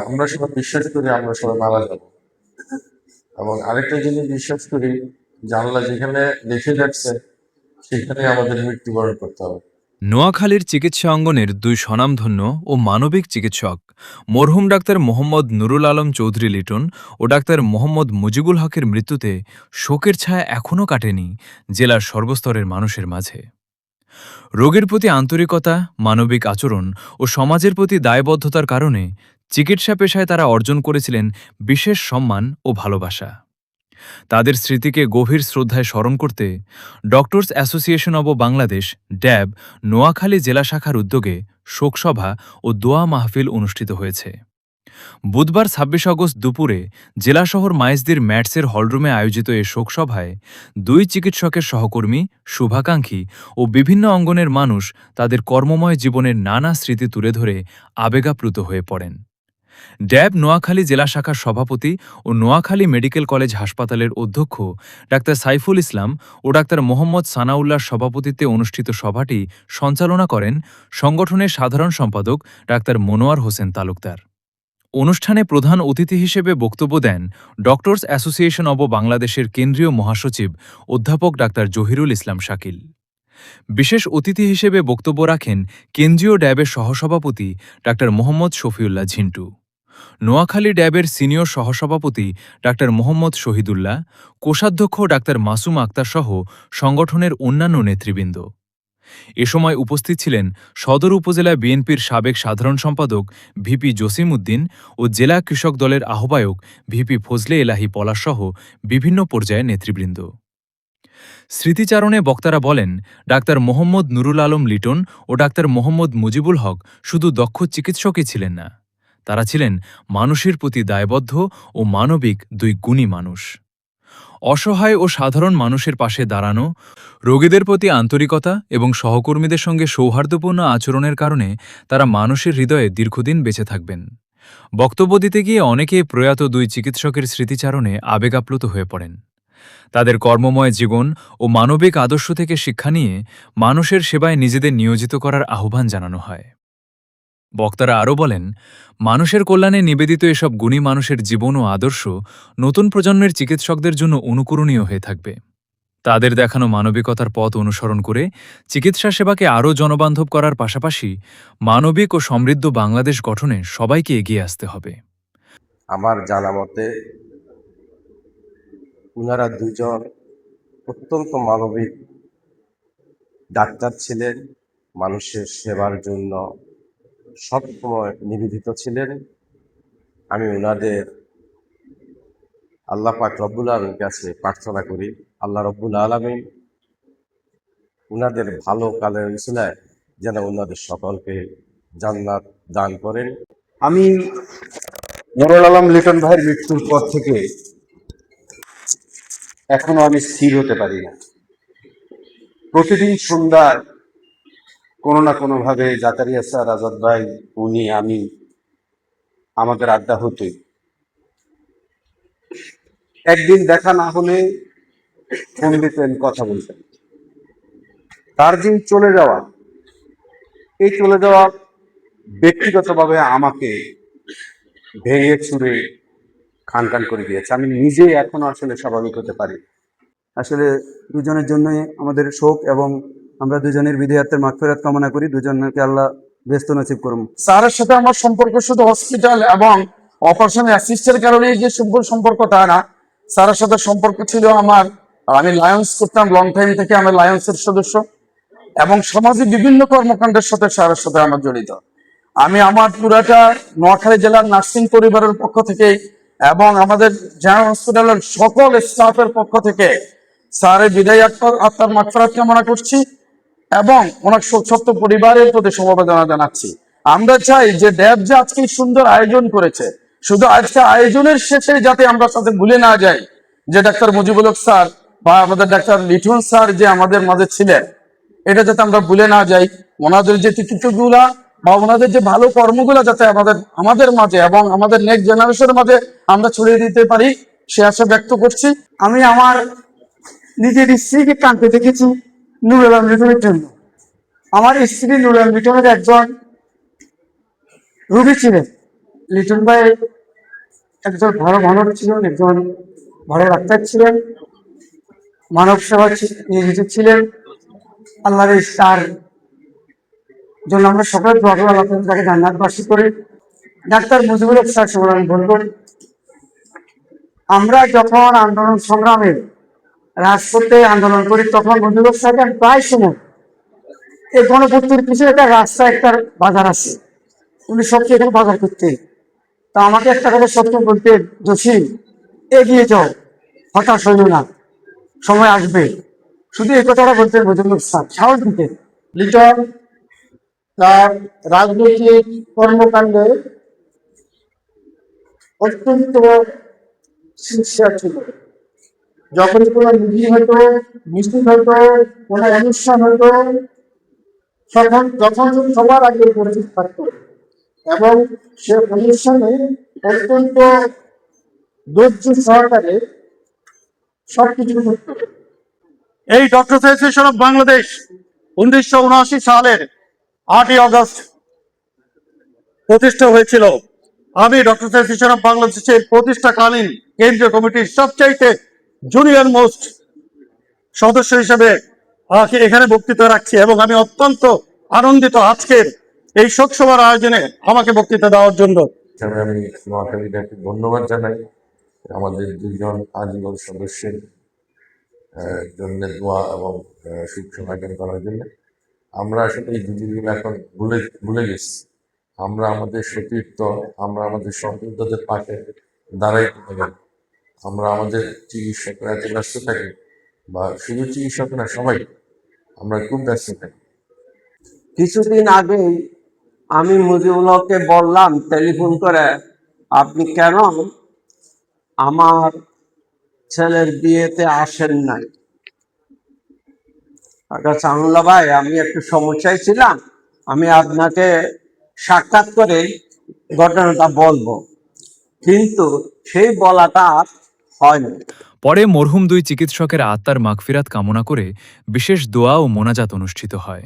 আমরা সবাই বিশ্বাস করি আমরা সবাই মারা যাব, এবং আরেকটা জিনিস বিশ্বাস করি যে আল্লাহ যেখানে লিখে রাখছে সেখানে আমাদের মৃত্যুবরণ করতে হবে। নোয়াখালীর চিকিৎসা অঙ্গনের দুই স্বনামধন্য ও মানবিক চিকিৎসক মরহুম ডাক্তার মোহাম্মদ নুরুল আলম চৌধুরী লিটন ও ডাক্তার মোহাম্মদ মুজিবুল হকের মৃত্যুতে শোকের ছায়া এখনও কাটেনি জেলার সর্বস্তরের মানুষের মাঝে। রোগীর প্রতি আন্তরিকতা, মানবিক আচরণ ও সমাজের প্রতি দায়বদ্ধতার কারণে চিকিৎসা পেশায় তারা অর্জন করেছিলেন বিশেষ সম্মান ও ভালোবাসা। তাদের স্মৃতিকে গভীর শ্রদ্ধায় স্মরণ করতে ডক্টরস অ্যাসোসিয়েশন অব বাংলাদেশ ড্যাব নোয়াখালী জেলা শাখার উদ্যোগে শোকসভা ও দোয়া মাহফিল অনুষ্ঠিত হয়েছে। বুধবার ২৬ আগস্ট দুপুরে জেলা শহর মাইজদির ম্যাটসের হলরুমে আয়োজিত এ শোকসভায় দুই চিকিৎসকের সহকর্মী, শুভাকাঙ্ক্ষী ও বিভিন্ন অঙ্গনের মানুষ তাদের কর্মময় জীবনের নানা স্মৃতি তুলে ধরে আবেগাপ্লুত হয়ে পড়েন। ড্যাব নোয়াখালী জেলা শাখার সভাপতি ও নোয়াখালী মেডিকেল কলেজ হাসপাতালের অধ্যক্ষ ডাক্তার সাইফুল ইসলাম ও ডাক্তার মোহাম্মদ সানাউল্লাহর সভাপতিত্বে অনুষ্ঠিত সভাটি সঞ্চালনা করেন সংগঠনের সাধারণ সম্পাদক ডাক্তার মনোয়ার হোসেন তালুকদার। অনুষ্ঠানে প্রধান অতিথি হিসেবে বক্তব্য দেন ডক্টরস অ্যাসোসিয়েশন অব বাংলাদেশের কেন্দ্রীয় মহাসচিব অধ্যাপক ডাক্তার জহিরুল ইসলাম শাকিল। বিশেষ অতিথি হিসেবে বক্তব্য রাখেন কেন্দ্রীয় ড্যাবের সহসভাপতি ডাক্তার মোহাম্মদ শফিউল্লাহ ঝিন্টু, নোয়াখালী ড্যাবের সিনিয়র সহসভাপতি ডাক্তার মোহাম্মদ শহীদুল্লাহ, কোষাধ্যক্ষ ডাক্তার মাসুম আক্তার সহ সংগঠনের অন্যান্য নেতৃবৃন্দ। এ সময় উপস্থিত ছিলেন সদর উপজেলা বিএনপির সাবেক সাধারণ সম্পাদক ভিপি জসিম উদ্দিন ও জেলা কৃষক দলের আহ্বায়ক ভিপি ফজলে এলাহি পলাশসহ বিভিন্ন পর্যায়ের নেতৃবৃন্দ। স্মৃতিচারণে বক্তারা বলেন, ডাক্তার মোহাম্মদ নুরুল আলম লিটন ও ডাক্তার মোহাম্মদ মুজিবুল হক শুধু দক্ষ চিকিৎসকই ছিলেন না, তারা ছিলেন মানুষের প্রতি দায়বদ্ধ ও মানবিক দুই গুণী মানুষ। অসহায় ও সাধারণ মানুষের পাশে দাঁড়ানো, রোগীদের প্রতি আন্তরিকতা এবং সহকর্মীদের সঙ্গে সৌহার্দ্যপূর্ণ আচরণের কারণে তারা মানুষের হৃদয়ে দীর্ঘদিন বেঁচে থাকবেন। বক্তব্য দিতে গিয়ে অনেকে প্রয়াত দুই চিকিৎসকের স্মৃতিচারণে আবেগাপ্লুত হয়ে পড়েন। তাদের কর্মময় জীবন ও মানবিক আদর্শ থেকে শিক্ষা নিয়ে মানুষের সেবায় নিজেদের নিয়োজিত করার আহ্বান জানানো হয়। বক্তারা আরও বলেন, মানুষের কল্যাণে নিবেদিত এসব গুণী মানুষের জীবন ও আদর্শ নতুন প্রজন্মের চিকিৎসকদের জন্য অনুকরণীয় হয়ে থাকবে। তাদের দেখানো মানবিকতার পথ অনুসরণ করে চিকিৎসা সেবাকে আরও জনবান্ধব করার পাশাপাশি মানবিক ও সমৃদ্ধ বাংলাদেশ গঠনে সবাইকে এগিয়ে আসতে হবে। আমার জানা মতে উনারা দুজন অত্যন্ত মানবিক ডাক্তার ছিলেন, মানুষের সেবার জন্য সবসময় নিবেদিত ছিলেন। আমি উনাদের আল্লাহ পাক রব্বুল আলামিনের কাছে প্রার্থনা করি, আল্লাহ রব্বুল আলামিন উনাদের ভালো কালের উসিলায় যেন উনাদের সকলকে জান্নাত দান করেন। আমি নুরুল আলম লিটন ভাইয়ের মৃত্যুর পর থেকে এখনো আমি স্থির হতে পারি না। প্রতিদিন সন্ধ্যায় কোনো না কোনো ভাবে জাকারিয়া স্যার, আজাদ ভাই, উনি, আমি, আমাদের আড্ডা হতোই। একদিন দেখা না হলে ফোন দিতেন, কথা বলতেন। তার দিন চলে যাওয়া, এই চলে যাওয়া ব্যক্তিগতভাবে আমাকে ভেঙে চুরে খান খান করে দিয়েছে। আমি নিজে এখনো আসলে স্বাভাবিক হতে পারি। আসলে দুজনের জন্যই আমাদের শোক, এবং আমরা দুজনের বিদেহাতের মাগফিরাত কামনা করি। দুজনকে আল্লাহ ব্যস্ত নসিব করুন। স্যারের সাথে আমার সম্পর্ক শুধু হসপিটাল এবং অপারেশন অ্যাসিস্টের কারণে যে সম্পর্ক তা না, স্যারের সাথে সম্পর্ক ছিল আমার, আমি লায়ন্স করতাম লং টাইম থেকে, আমি লায়ন্সের সদস্য, এবং সমাজে বিভিন্ন কর্মকাণ্ডের সাথে স্যারের সাথে আমার জড়িত। আমি আমার পুরাটা নোয়াখালী জেলার নার্সিং পরিবারের পক্ষ থেকে এবং আমাদের জেনারেল হসপিটালের সকল স্টাফের পক্ষ থেকে স্যারের বিদায় আত্মার মাগফিরাত কামনা করছি এবং ওনার শোকসপ্ত পরিবারের প্রতি সমবেদনা জানাচ্ছি। আমরা চাই যে ড্যাব যে আজকে সুন্দর আয়োজন করেছে, শুধু আজকে আয়োজনের শেষে যাতে আমরা সাথে ভুলে না যাই যে ডাক্তার মুজিবুল হক স্যার বা আমাদের ডাক্তার লিটন স্যার যে আমাদের মাঝে ছিলেন, এটা যাতে আমরা ভুলে না যাই। ওনাদের যে কৃতিত্বগুলা বা ওনাদের যে ভালো কর্মগুলা যাতে আমাদের মাঝে এবং আমাদের নেক্সট জেনারেশনের মাঝে আমরা ছড়িয়ে দিতে পারি, সে আশা ব্যক্ত করছি। আমি আমার নিজের স্ত্রীকে কাঁদতে দেখেছি নুরুল আলম লিটনের জন্য। আমার স্ত্রী নুরুল আলম লিটনের একজন রোগী ছিলেন, লিটন ভাই একজন ভালো মানব ছিলেন, একজন ভালো ডাক্তার ছিলেন, মানব সেবা নিয়োজিত ছিলেন। আল্লাহর তার জন্য আমরা সকলে দোয়া করি, আল্লাহ তাকে জান্নাতবাসী করি। ডাক্তার মুজিবুল হক স্যার সময় আমি বলব, আমরা যখন আন্দোলন সংগ্রামে রাজপথে আন্দোলন করি তখন মুজিবুল হক স্যারকে আমি প্রায় সময় এই গণপূর্তির পিছনে একটা রাস্তা, একটা বাজার আছে, উনি সবচেয়ে এখানে বাজার করতেন। তা আমাকে একটা কথা সত্য বলতেন, জসিম এগিয়ে যাও, হতাশ হইল না, সময় আসবে। শুধু এই কথাটা বলতেন মুজিবুল হক স্যার, সাহস দিতেন। লিটন তার রাজনৈতিক কর্মকাণ্ডে অত্যন্ত সিনসিয়ার ছিল। যখন কোনো মিটিং হতো, মিছিল হতো, কোনো অনুষ্ঠান হতো, যখন সবার আগে উপস্থিত থাকতো এবং সে অনুষ্ঠানে অত্যন্ত ধৈর্য সহকারে সবকিছু করতো। এই ডক্টর অ্যাসোসিয়েশন অফ বাংলাদেশ 1979 সালের 8ই আগস্ট প্রতিষ্ঠা হয়েছিল। আমি ডক্টর অ্যাসোসিয়েশন অফ বাংলাদেশের প্রতিষ্ঠাকালীন কেন্দ্রীয় কমিটির সবচাইতে জুনিয়র মোস্ট সদস্য হিসেবে এখানে বক্তৃতা রাখছি এবং আমি অত্যন্ত আনন্দিত আজকের এই শোক সভার আয়োজনে আমাকে বক্তৃতা দেওয়ার জন্য। এখানে আমি নোয়াখালীকে ধন্যবাদ জানাই আমাদের দুইজন আজীবন সদস্যের জন্য দোয়া এবং সুখ সমাধান করার জন্য। আমরা আসলে এই জিনিসগুলো এখন ভুলে গেছি। আমরা আমাদের সতীর্থ, আমরা আমাদের সম্পর্কদের পাশে দাঁড়াইতে পারি। আমরা আমাদের চিকিৎসকরা এত ব্যস্ত থাকি, বা শুধু চিকিৎসক না, সবাই আমরা খুব ব্যস্ত থাকি। কিছুদিন আগেই আমি মুজিবুল হককে বললাম টেলিফোন করে, আপনি কেন আমার ছেলের বিয়েতে আসেন নাই? সামুল্লাহ ভাই, আমি একটু সমস্যায় ছিলাম, আমি আপনাকে সাক্ষাৎ করে ঘটনাটা বলবো, কিন্তু সেই বলাটা হয়নি। পরে মরহুম দুই চিকিৎসকের আত্মার মাগফিরাত কামনা করে বিশেষ দোয়া ও মোনাজাত অনুষ্ঠিত হয়।